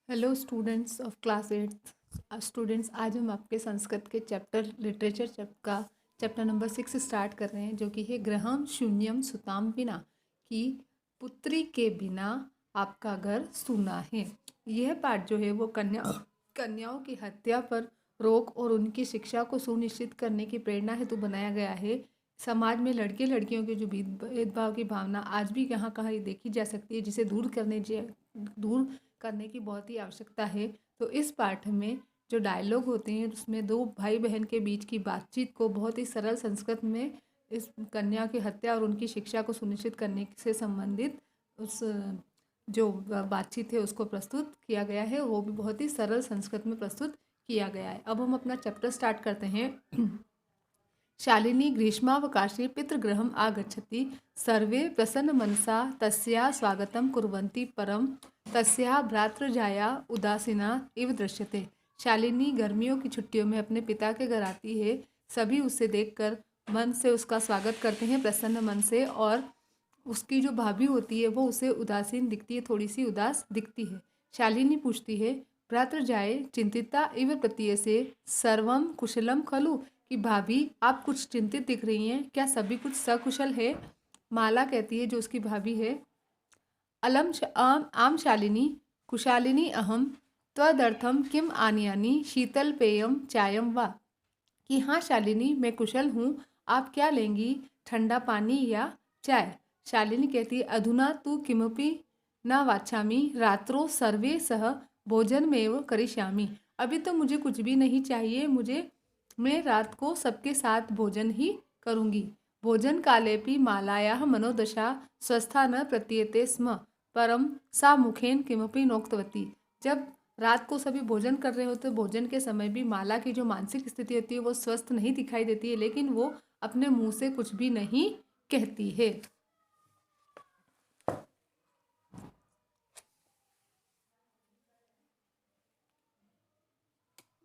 Hello students of class 8 students, आज हम आपके संस्कृत के chapter literature chapter number 6 start कर रहे हैं, जो कि है ग्रहम शून्यम सुताम विना, कि पुत्री के बिना आपका घर सूना है। यह पाठ जो है वो कन्याओं की हत्या पर रोक और उनकी शिक्षा को सुनिश्चित करने की प्रेरणा हेतु बनाया गया है। समाज में लड़के लड़कियों के जो भेदभाव की भावना आज भी कहाँ कहाँ देखी जा सकती है, जिसे दूर करने की बहुत ही आवश्यकता है। तो इस पाठ में जो डायलॉग होते हैं उसमें दो भाई बहन के बीच की बातचीत को बहुत ही सरल संस्कृत में इस कन्या की हत्या और उनकी शिक्षा को सुनिश्चित करने से संबंधित उस जो बातचीत है उसको प्रस्तुत किया गया है, वो भी बहुत ही सरल संस्कृत में प्रस्तुत किया गया है। अब हम अपना चैप्टर स्टार्ट करते हैं। शालिनी ग्रीष्मावकाशे पितृगृहम् आगच्छति। सर्वे प्रसन्नमनसा तस्याः स्वागतं कुर्वन्ति, परं तस्याः भ्रातृजाया उदासीना इव दृश्यते। शालिनी गर्मियों की छुट्टियों में अपने पिता के घर आती है। सभी उसे देखकर मन से उसका स्वागत करते हैं, प्रसन्न मन से, और उसकी जो भाभी होती है वो उसे उदासीन दिखती है, थोड़ी सी उदास दिखती है। शालिनी पूछती है, भ्रातृजाए चिंतिता इव प्रतीयसे सर्वम कुशलम खलु, कि भाभी आप कुछ चिंतित दिख रही हैं, क्या सभी कुछ सकुशल है? माला कहती है, जो उसकी भाभी है, आम शालिनी कुशालिनी अहम त्वदर्थम किम आनयानि शीतल पेयम चायम वा, कि हाँ शालिनी मैं कुशल हूँ, आप क्या लेंगी, ठंडा पानी या चाय? शालिनी कहती है, अधुना तु किमपि न वाछामि रात्रो सर्वे सह भोजनमेव करिष्यामि। अभी तो मुझे कुछ भी नहीं चाहिए, मैं रात को सबके साथ भोजन ही करूँगी। भोजन कालेपि मालायाः मनोदशा स्वस्था न प्रतीयते स्म, परम सा मुखेन किमपि नोक्तवती। जब रात को सभी भोजन कर रहे होते, भोजन के समय भी माला की जो मानसिक स्थिति होती है वो स्वस्थ नहीं दिखाई देती है, लेकिन वो अपने मुंह से कुछ भी नहीं कहती है।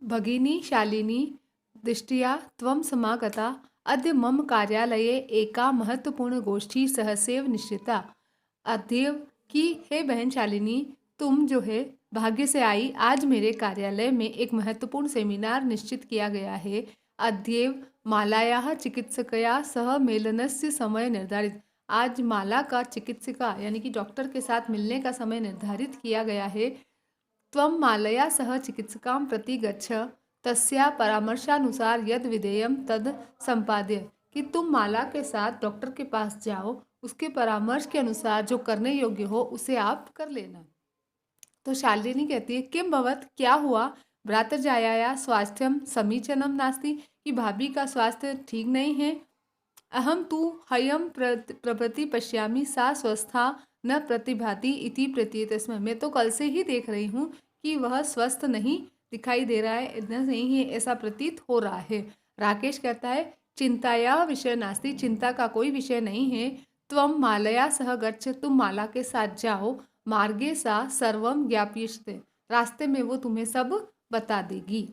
भगिनी शालिनी दृष्टिया त्वं समागता, अद्य मम कार्यालये एका महत्वपूर्ण गोष्ठी सहसेव निश्चिता। अध्यव की हे बहन शालिनी, तुम जो है भाग्य से आई, आज मेरे कार्यालय में एक महत्वपूर्ण सेमिनार निश्चित किया गया है। अद्यव मालायाः चिकित्सकया सह मेलनस्य समय निर्धारित, आज माला का चिकित्सिका यानी कि डॉक्टर के साथ मिलने का समय निर्धारित किया गया है। त्वं मालया सह चिकित्सकां प्रति गच्छ, तस्या परामर्शानुसार यद विधेयम तद संपाद्य, कि तुम माला के साथ डॉक्टर के पास जाओ, उसके परामर्श के अनुसार जो करने योग्य हो उसे आप कर लेना। तो शालिनी कहती है, किम भवत, क्या हुआ? भ्रातृजाया स्वास्थ्यम समीचीनम नास्ति, कि भाभी का स्वास्थ्य ठीक नहीं है। अहम तु हयम प्रभृति पश्यामि सा स्वस्था न प्रतिभाति इति प्रतीयते स्म, मैं तो कल से ही देख रही हूँ कि वह स्वस्थ नहीं दिखाई दे रहा है, इतना नहीं है, ऐसा प्रतीत हो रहा है। राकेश कहता है, चिंताया विषय नास्ति, चिंता का कोई विषय नहीं है। त्वम मालया सह गच्छ, तुम माला के साथ जाओ। मार्गे सा सर्वम ज्ञापयिष्यते, रास्ते में वो तुम्हें सब बता देगी।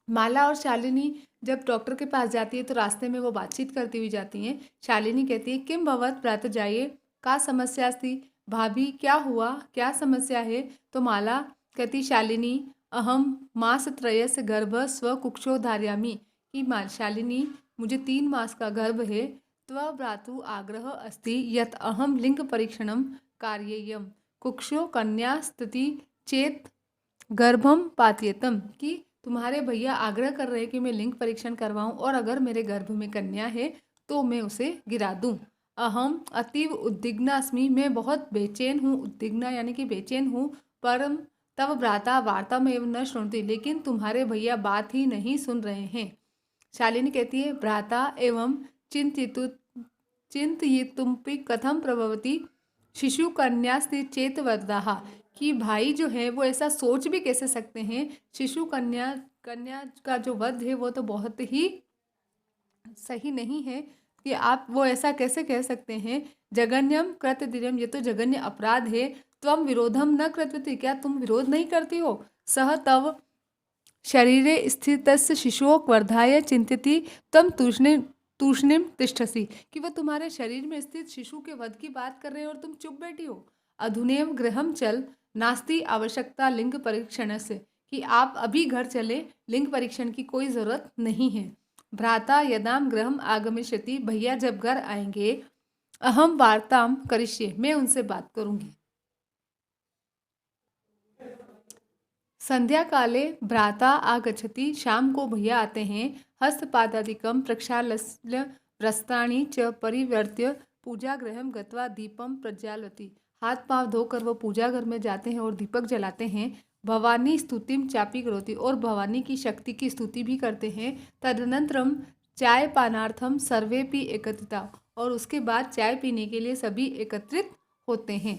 माला और शालिनी जब डॉक्टर के पास जाती है तो रास्ते में वो बातचीत करती हुई जाती हैं। शालिनी कहती है, किम भवत प्रातः जाइए, का समस्या थी? भाभी क्या हुआ, क्या समस्या है? तो माला कहती, शालिनी अहम मासत्रयस्य गर्भ स्वकुक्षो धारयामि, कि शालिनी मुझे 3 मास का गर्भ है। त्व भ्रातु आग्रह अस्ति यत अहम लिंग परीक्षणम कार्येयम, कुक्षो कन्या स्थिति चेत गर्भम पात्यतम, कि तुम्हारे भैया आग्रह कर रहे हैं कि मैं लिंग परीक्षण करवाऊं, और अगर मेरे गर्भ में कन्या है तो मैं उसे गिरा दूं। अहम अतीव उद्विग्ना अस्मि, मैं बहुत बेचैन हूँ, उद्विग्ना यानी कि बेचैन हूँ। परम तव भ्राता वार्ता में एवं न श्रृणोति, लेकिन तुम्हारे भैया बात ही नहीं सुन रहे हैं। शालिनी कहती है, भ्राता एवं चिंतयितुमपि कथम प्रभवती शिशु कन्यास्ति चेत वरदाहा, कि भाई जो है वो ऐसा सोच भी कैसे सकते हैं, शिशु कन्या का जो वध है वो तो बहुत ही सही नहीं है, कि आप वो ऐसा कैसे कह सकते हैं। जगन्यम कृतधिर्यम, ये तो जघन्य अपराध है। त्वम विरोधम न कृतवती, क्या तुम विरोध नहीं करती हो? सह तव शरीरे स्थितस्य शिशुओं वर्धाय चिंतिति तम तूष्णिम तिष्ठसि, कि वह तुम्हारे शरीर में स्थित शिशु के वध की बात कर रहे हैं और तुम चुप बैठी हो। अधुनेव गृहम चल नास्ति आवश्यकता लिंग परीक्षण से, कि आप अभी घर चले, लिंग परीक्षण की कोई जरूरत नहीं है। भ्राता यदाम गृहम आगमिष्यति, भैया जब घर आएंगे, अहम वार्ताम करिष्ये, मैं उनसे बात करूंगी। संध्या काले भ्राता आगच्छति, शाम को भैया आते हैं। हस्तपादादिकं प्रक्षाल्य वस्त्राणि च परिवर्त्य पूजा गृहं गत्वा दीपम प्रज्वालति, हाथ पांव धोकर वो पूजा घर में जाते हैं और दीपक जलाते हैं। भवानी स्तुतिम चापी करोति, और भवानी की शक्ति की स्तुति भी करते हैं। तदनंतरम चाय पानार्थम सर्वेपि एकत्रिता, और उसके बाद चाय पीने के लिए सभी एकत्रित होते हैं।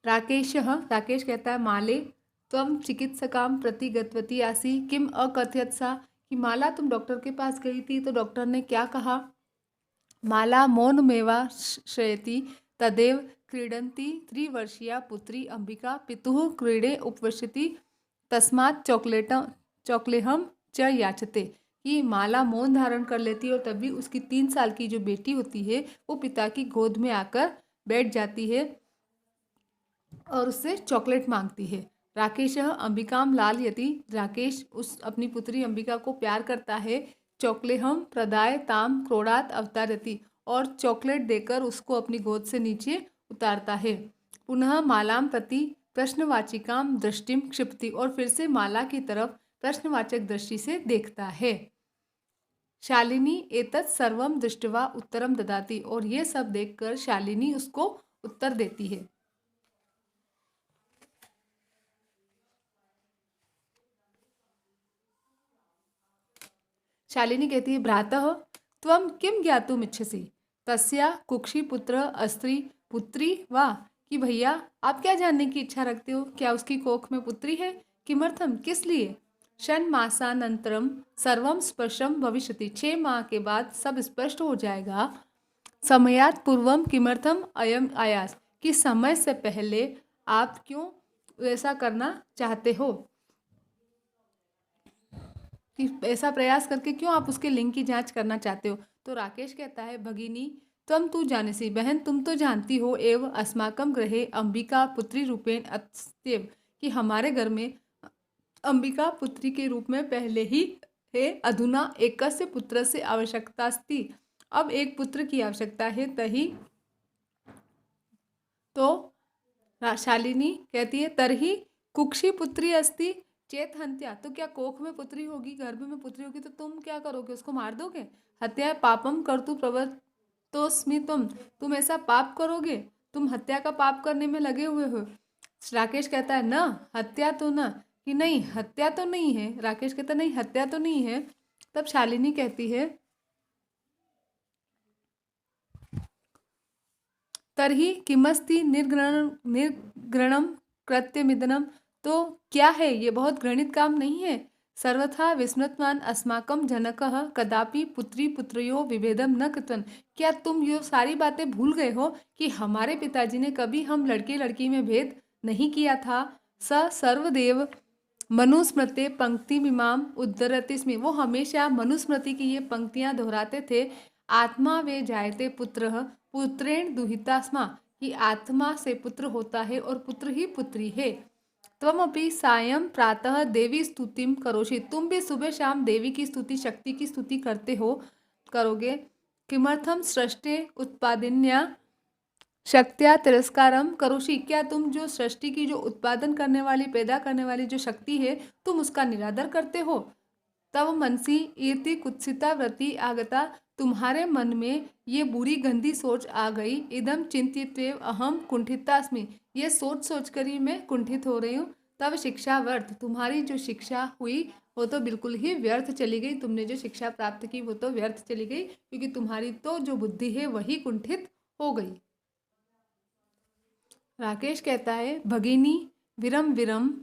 राकेश कहता है, माले त्वं चिकित्सकाम प्रति गतवती आसी किम अकथयत सा, कि माला तुम डॉक्टर के पास गई थी तो डॉक्टर ने क्या कहा। माला मौनमेवा श्रयति तदेव क्रीडन्ति त्रिवर्षीया पुत्री अंबिका पितुः क्रीडे उपविशति तस्मात् चॉकलेहम च याचते, कि माला मौन धारण कर लेती है और तभी उसकी 3 साल की जो बेटी होती है वो पिता की गोद में आकर बैठ जाती है और उससे चॉकलेट मांगती है। राकेश अंबिकाम लाल यति, राकेश उस अपनी पुत्री अंबिका को प्यार करता है। चॉकलेहम प्रदाय ताम क्रोडात अवतारति, और चॉकलेट देकर उसको अपनी गोद से नीचे उतारता है। पुनः मालाम प्रति प्रश्नवाचिकाम दृष्टिम क्षिप्ति, और फिर से माला की तरफ प्रश्नवाचक दृष्टि से देखता है। शालिनी एतत् सर्वम दृष्टवा उत्तरम ददाति, और ये सब देखकर शालिनी उसको उत्तर देती है। शालिनी कहती है, भ्रातः त्वं किम ज्ञातुम इच्छसि, तस्या कुक्षिपुत्र अस्त्री पुत्री वा, कि भैया आप क्या जानने की इच्छा रखते हो, क्या उसकी कोख में पुत्री है। किमर्थम, किस लिए। षण्मासानंतरम सर्वम स्पष्टम भविष्यति, 6 माह के बाद सब स्पष्ट हो जाएगा। समयात पूर्वम किमर्थम अयम आयास, कि समय से पहले आप क्यों ऐसा करना चाहते हो, कि ऐसा प्रयास करके क्यों आप उसके लिंग की जांच करना चाहते हो। तो राकेश कहता है, भगिनी त्वं तू जानेसी, बहन तुम तो जानती हो, एवं अस्माकं गृहे अंबिका पुत्री रूपेण अस्त्येव, कि हमारे घर में अंबिका पुत्री के रूप में पहले ही है। अधुना एकस्य पुत्रस्य आवश्यकता अस्ति, अब एक पुत्र की आवश्यकता है। तही तो शालिनी कहती है, तरही कुक्षी पुत्री अस्ति चेत हत्या, तो क्या कोख में पुत्री होगी, गर्भ में पुत्री होगी तो तुम क्या करोगे, उसको मार दोगे। हत्या पापम कर्तु प्रवृत्तोस्मि, तुम ऐसा पाप करोगे, तुम हत्या का पाप करने में लगे हुए हो। राकेश कहता है, न हत्या तो न, कि नहीं हत्या तो नहीं है। राकेश कहता नहीं हत्या तो नहीं है। तब शालिनी कहती है, तरही किमस्ति निर्घृणम कृत्यमिदनम, तो क्या है ये बहुत घृणित काम नहीं है। सर्वथा विस्मृतवान अस्माकं जनकः कदापि पुत्री पुत्रयो विभेदम न कृतवान, क्या तुम ये सारी बातें भूल गए हो कि हमारे पिताजी ने कभी हम लड़के लड़की में भेद नहीं किया था। स सर्वदेव मनुस्मृते पंक्ति मिमाम उद्धरति स्मि, वो हमेशा मनुस्मृति की ये पंक्तियां दोहराते थे। आत्मा वे जायते पुत्रः पुत्रेण दुहिता स्मा, कि आत्मा से पुत्र होता है और पुत्र ही पुत्री है। त्वमपि सायं प्रातः देवी स्तुतिम करोषि, तुम भी सुबह शाम देवी की स्तुति, शक्ति की स्तुति करते हो, करोगे। किमर्थम सृष्टे उत्पादिन्या शक्त्या तिरस्कारम करोषि, क्या तुम जो सृष्टि की जो उत्पादन करने वाली, पैदा करने वाली जो शक्ति है, तुम उसका निरादर करते हो। तब मनसी इति कुत्सिता वृत्ति आगता, तुम्हारे मन में ये बुरी गंदी सोच आ गई। इदम चिंतित्वेव अहम कुंठितास्मि, ये सोच सोच कर ही मैं कुंठित हो रही हूँ। तब शिक्षा व्यर्थ, तुम्हारी जो शिक्षा हुई वो तो बिल्कुल ही व्यर्थ चली गई। तुमने जो शिक्षा प्राप्त की वो तो व्यर्थ चली गई, क्योंकि तुम्हारी तो जो बुद्धि है वही कुंठित हो गई। राकेश कहता है, भगिनी विरम विरम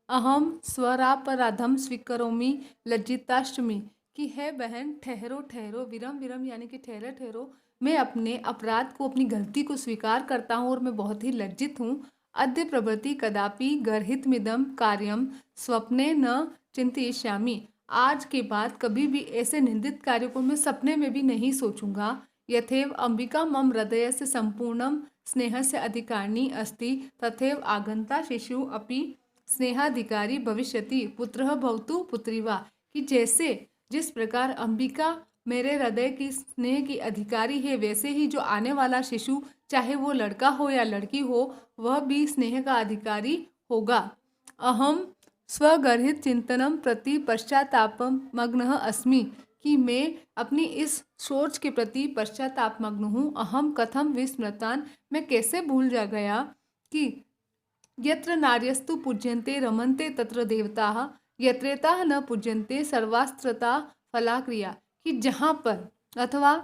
अहम स्वरापराधम स्वीकरोमि लज्जिताष्टमी, कि है बहन ठहरो ठहरो, विरम विरम यानी कि ठहरो ठहरो, मैं अपने अपराध को, अपनी गलती को स्वीकार करता हूँ और मैं बहुत ही लज्जित हूँ। अद्य प्रभृति कदापि गर्हितमिदम कार्यम स्वप्ने न चिंतयिष्यामि, आज के बाद कभी भी ऐसे निंदित कार्यों को मैं सपने में भी नहीं सोचूंगा। यथैव अंबिका मम हृदयस्य संपूर्णम स्नेहस्य अधिकारिणी अस्ति तथैव आगंता शिशु अपि स्नेहाधिकारी भविष्यति पुत्रः भवतु पुत्री वा। कि जैसे जिस प्रकार अंबिका मेरे हृदय की स्नेह की अधिकारी है, वैसे ही जो आने वाला शिशु, चाहे वो लड़का हो या लड़की हो, वह भी स्नेह का अधिकारी होगा। अहम स्वगर्हित चिंतनम प्रति पश्चातापम मग्न अस्मि। कि मैं अपनी इस सोच के प्रति पश्चाताप मग्न हूँ। अहम कथम विस्मृतान, मैं कैसे भूल जा गया कि यत्र नार्यस्तु पूज्यन्ते रमन्ते तत्र देवताः यत्रेताः न पूज्यन्ते सर्वास्त्रता फलाक्रिया। कि जहाँ पर अथवा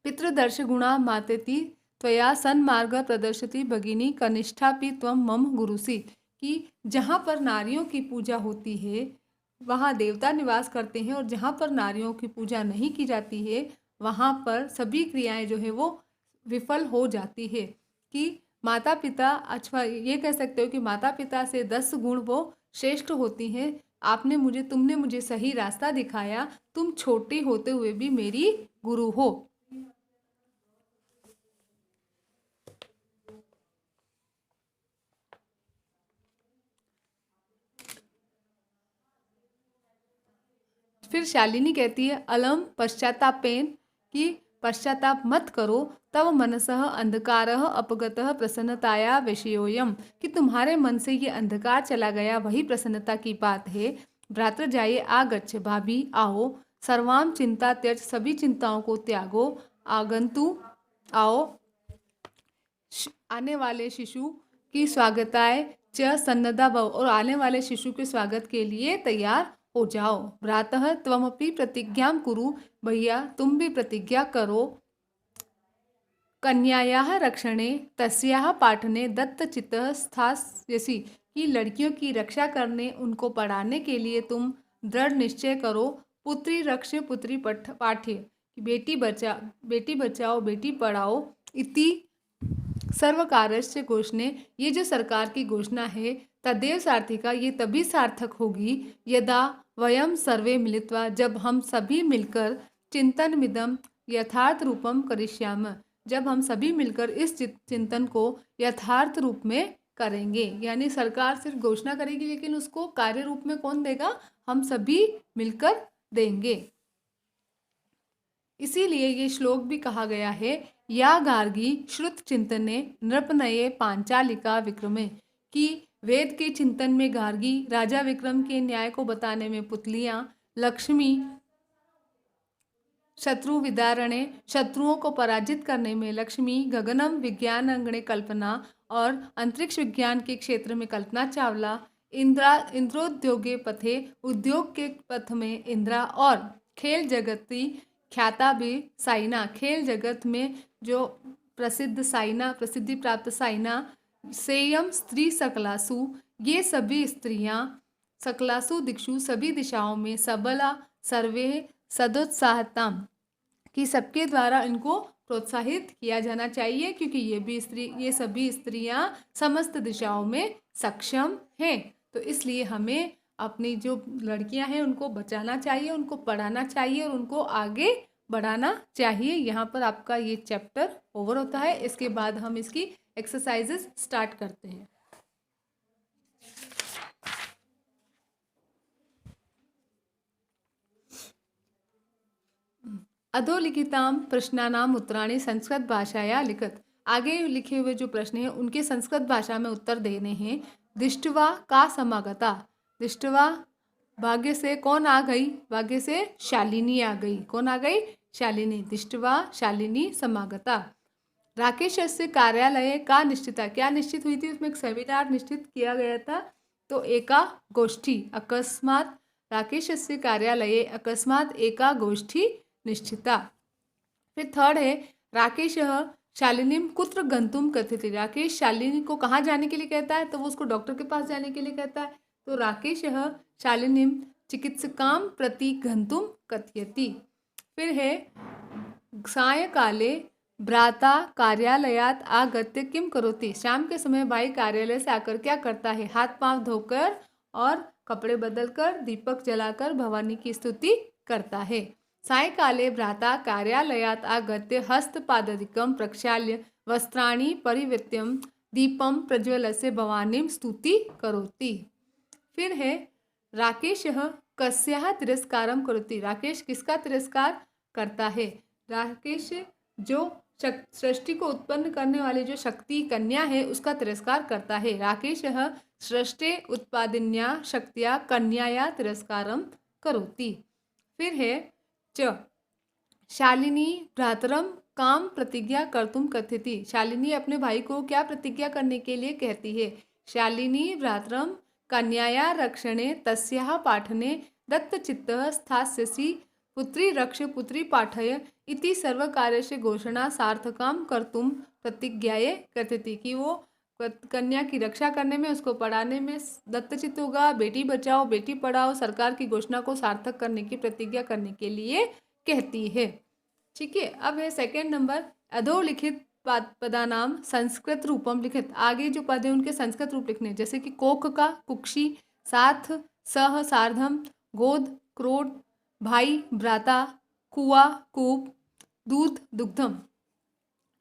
पितृदर्श गुणा मातेति त्वया सन्मार्ग प्रदर्शति भगिनी कनिष्ठापि त्वं मम गुरुसी। कि जहाँ पर नारियों की पूजा होती है वहाँ देवता निवास करते हैं, और जहाँ पर नारियों की पूजा नहीं की जाती है वहाँ पर सभी क्रियाएं जो है वो विफल हो जाती है। कि माता पिता, अथवा ये कह सकते हो कि माता पिता से 10 गुण वो श्रेष्ठ होती हैं। तुमने मुझे सही रास्ता दिखाया, तुम छोटी होते हुए भी मेरी गुरु हो। फिर शालिनी कहती है अलम पश्चातापेन, कि पश्चाताप मत करो, तब मनसः अंधकारः अपगतः प्रसन्नताया विषयोयम। कि तुम्हारे मन से ये अंधकार चला गया, वही प्रसन्नता की बात है। भ्रातृजाये आगच्छ, भाभी आओ, सर्वाम चिंता त्यज, सभी चिंताओं को त्यागो, आगंतु आओ, आने वाले शिशु की स्वागताय च सन्नदा भव, और आने वाले शिशु के स्वागत के लिए तैयार हो जाओ। भ्रातः त्वमपि प्रतिज्ञां कुरु, भैया तुम भी प्रतिज्ञा करो। कन्यायाः रक्षणे तस्याः पाठने दत्तचित्तः स्थास्यसि। कि लड़कियों की रक्षा करने, उनको पढ़ाने के लिए तुम दृढ़ निश्चय करो। पुत्री रक्ष पुत्री पाठ्य, बेटी बचाओ बेटी पढ़ाओ। इति सर्वकारस्य घोषणे, ये जो सरकार की घोषणा है, तदेव सार्थिका, ये तभी सार्थक होगी यदा वयम सर्वे मिलित्वा, जब हम सभी मिलकर चिंतन मिदम यथार्थ रूपम करिष्याम, जब हम सभी मिलकर इस चिंतन को यथार्थ रूप में करेंगे। यानी सरकार सिर्फ घोषणा करेगी, लेकिन उसको कार्य रूप में कौन देगा? हम सभी मिलकर देंगे। इसीलिए ये श्लोक भी कहा गया है, या गार्गी श्रुत चिंतने नृपनये पांचालिका विक्रमे। कि वेद के चिंतन में गार्गी, राजा विक्रम के न्याय को बताने में पुतलियां, लक्ष्मी शत्रु विदारणे, शत्रुओं को पराजित करने में लक्ष्मी, गगनम विज्ञान अंगणे कल्पना, और अंतरिक्ष विज्ञान के क्षेत्र में कल्पना चावला, इंद्रोद्योगे पथे, उद्योग के पथ में इंद्रा, और खेल जगती ख्याता भी साइना, खेल जगत में जो प्रसिद्ध साइना, प्रसिद्धि प्राप्त साइना, सेयम स्त्री सकलासु, ये सभी स्त्रियां सकलासु दिक्षु, सभी दिशाओं में, सबला सर्वे सदोत्साहताम, कि सबके द्वारा इनको प्रोत्साहित किया जाना चाहिए, क्योंकि ये सभी स्त्रियां समस्त दिशाओं में सक्षम हैं। तो इसलिए हमें अपनी जो लड़कियां हैं उनको बचाना चाहिए, उनको पढ़ाना चाहिए और उनको आगे बढ़ाना चाहिए। यहाँ पर आपका ये चैप्टर ओवर होता है। इसके बाद हम इसकी एक्सरसाइजेस स्टार्ट करते हैं। अधोलिखिताम प्रश्नानाम उत्तराणि संस्कृत भाषाया लिखत। आगे लिखे हुए जो प्रश्न हैं उनके संस्कृत भाषा में उत्तर देने हैं। दिष्टवा का समागता, दिष्टवा भाग्य से कौन आ गई? भाग्य से शालिनी आ गई। कौन आ गई? शालिनी। दिष्टवा शालिनी समागता। राकेशस्य कार्यालय का निश्चिता, क्या निश्चित हुई थी? उसमें एक सेमिनार निश्चित किया गया था, तो एका गोष्ठी अकस्मात, राकेशस्य कार्यालये अकस्मात एका गोष्ठी निश्चिता। फिर थर्ड है, राकेश शालिनीम कुत्र गंतुम कथयति। राकेश शालिनी को कहाँ जाने के लिए कहता है? तो वो उसको डॉक्टर के पास जाने के लिए कहता है। तो राकेश शालिनीम चिकित्सकाम प्रति गंतुम कथयति। फिर है, सायंकाले भ्राता कार्यालयात आगत्य किम करोति। शाम के समय भाई कार्यालय से आकर क्या करता है? हाथ पांव धोकर और कपड़े बदलकर दीपक जलाकर भवानी की स्तुति करता है। सायंकाले भ्राता कार्यालयात् आगत्य हस्तपादादिकं प्रक्षाल्य वस्त्राणि परिवर्त्य दीपं प्रज्वल्य भवानीं स्तुति करोति। फिर है राकेशः कस्याः तिरस्कारं करोति। राकेश किसका तिरस्कार करता है? राकेश जो सृष्टि को उत्पन्न करने वाली जो शक्ति कन्या है उसका तिरस्कार करता है। राकेशः सृष्टे उत्पादिन्या शक्त्या कन्याया तिरस्कारं करोति। फिर है च शालिनी भ्रातरम काम प्रतिज्ञा कर्तुम कथयति। शालिनी अपने भाई को क्या प्रतिज्ञा करने के लिए कहती है? शालिनी भ्रातरम कन्याया रक्षणे तस्याः पाठने दत्तचित्तः स्थास्यसि पुत्री रक्ष पुत्री पाठय इति सर्वकार्यस्य घोषणा सार्थकाम कर्तुम प्रतिज्ञाये कथयति। कि वो कन्या की रक्षा करने में, उसको पढ़ाने में दत्तचित्त होगा, बेटी बचाओ बेटी पढ़ाओ सरकार की घोषणा को सार्थक करने की प्रतिज्ञा करने के लिए कहती है। ठीक है, अब है सेकंड नंबर, अधोलिखित पदानाम संस्कृत रूपम लिखित। आगे जो पद है उनके संस्कृत रूप लिखने, जैसे कि कोक का कुक्षी, साथ सह सार्धम, गोद क्रोध, भाई भ्राता, कुआ कूप, दूध दुग्धम।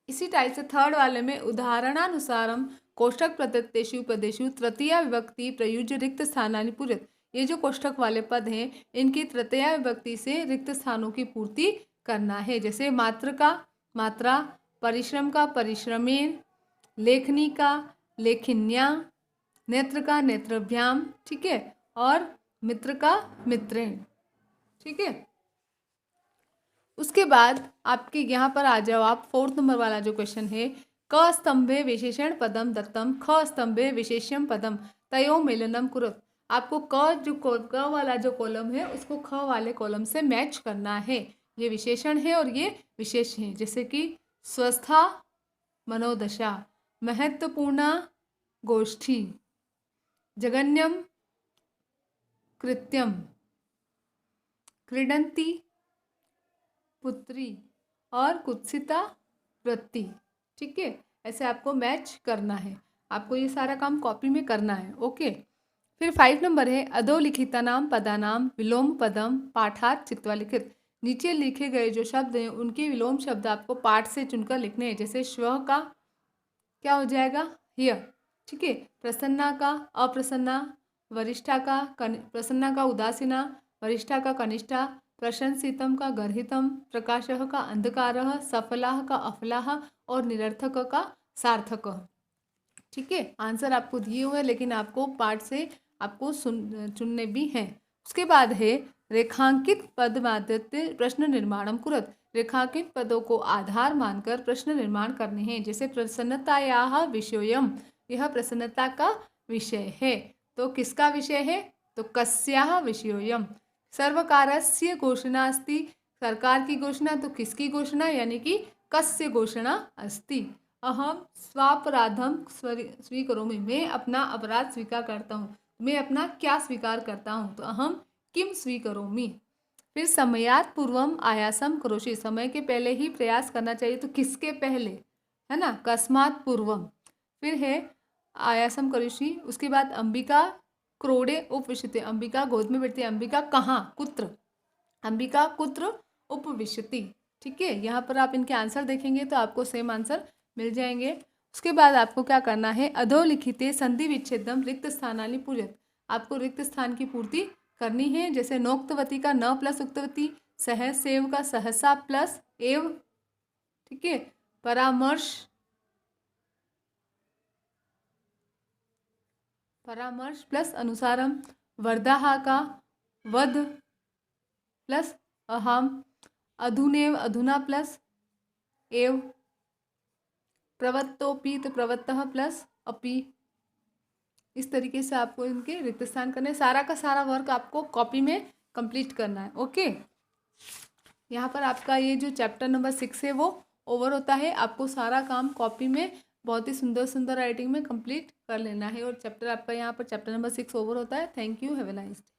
इसी टाइप से थर्ड वाले में उदाहरणानुसारम कोष्ठक प्रदत्तेषु पदेषु तृतीया विभक्ति प्रयुज्य रिक्त स्थानानि पूरित। ये जो कोष्ठक वाले पद हैं इनकी तृतीया विभक्ति से रिक्त स्थानों की पूर्ति करना है। जैसे मात्र का मात्रा, परिश्रम का परिश्रमेन, लेखनी का लेखिन्या, नेत्र का नेत्रभ्याम, ठीक है, और मित्र का मित्रेण। ठीक है, उसके बाद आपके यहाँ पर आ जाओ आप, फोर्थ नंबर वाला जो क्वेश्चन है, क स्तंभे विशेषण पदम दत्तम ख स्तंभे विशेष्यम पदम तयो मेलनम कुरुत। आपको क वाला जो कॉलम है उसको ख वाले कॉलम से मैच करना है। ये विशेषण है और ये विशेष है, जैसे कि स्वस्था मनोदशा, महत्वपूर्ण गोष्ठी, जगन्यम कृत्यम, क्रीडंती पुत्री और कुत्सिता वृत्ति। ठीक है, ऐसे आपको मैच करना है, आपको ये सारा काम कॉपी में करना है। ओके, फिर 5 नंबर है अधोलिखितानाम पदानाम विलोम पदम पाठात चित्वा लिखित। नीचे लिखे गए जो शब्द हैं उनके विलोम शब्द आपको पाठ से चुनकर लिखने हैं। जैसे श्व का क्या हो जाएगा? हिय। ठीक है, प्रसन्ना का अप्रसन्ना, वरिष्ठा का प्रसन्ना का उदासीना, वरिष्ठा का कनिष्ठा, प्रशंसितम का गर्हितम, प्रकाशः का अंधकारः, सफलाः का अफलाः और निरर्थक का सार्थक। ठीक है, आंसर आपको दिए हुए लेकिन आपको पाठ से आपको चुनने भी हैं। उसके बाद है रेखांकित पद माध्यते प्रश्न निर्माणम कुरुत। रेखांकित पदों को आधार मानकर प्रश्न निर्माण करने हैं। जैसे प्रसन्नतायाः विषयोयम, यह प्रसन्नता का विषय है। तो किसका विषय है? तो कस्याः विषयोयम। सर्वकारस्य घोषणा अस्ति, सरकार की घोषणा, तो किसकी घोषणा? यानी कि कस्य घोषणा अस्ति। अहम स्वापराधम स्वीकरोमि, मैं अपना अपराध स्वीकार करता हूँ। मैं अपना क्या स्वीकार करता हूँ? तो अहम किम स्वीकरोमि। फिर समयात् पूर्वम आयासम करोषि, समय के पहले ही प्रयास करना चाहिए। तो किसके पहले? है ना, कस्मात् पूर्वम। फिर है आयासम करोषि। उसके बाद अंबिका क्रोड़े उपविशति, अंबिका गोद में बैठती है। अंबिका कहाँ? कुत्र, अंबिका कुत्र उपविशति। ठीक है, यहाँ पर आप इनके आंसर देखेंगे तो आपको सेम आंसर मिल जाएंगे। उसके बाद आपको क्या करना है? अधोलिखिते संधि विच्छेदम रिक्त स्थानानि पूर्यत। आपको रिक्त स्थान की पूर्ति करनी है। जैसे नोक्तवती का न प्लस उक्तवती, सह सेव का सहसा प्लस एव, ठीक है, परामर्श प्लस अनुसारम, वर्धाहा का वध प्लस अहम, अधुनेव अधुना प्लस एव, प्रवत्तोपि तो प्रवत्तः प्लस अपि। इस तरीके से आपको इनके रिक्त स्थान करने, सारा का सारा वर्क आपको कॉपी में कंप्लीट करना है। ओके, यहाँ पर आपका ये जो चैप्टर नंबर 6 है वो ओवर होता है। आपको सारा काम कॉपी में बहुत ही सुंदर सुंदर राइटिंग में कंप्लीट कर लेना है और चैप्टर आपका यहाँ पर चैप्टर नंबर 6 ओवर होता है। Thank you, have a nice day.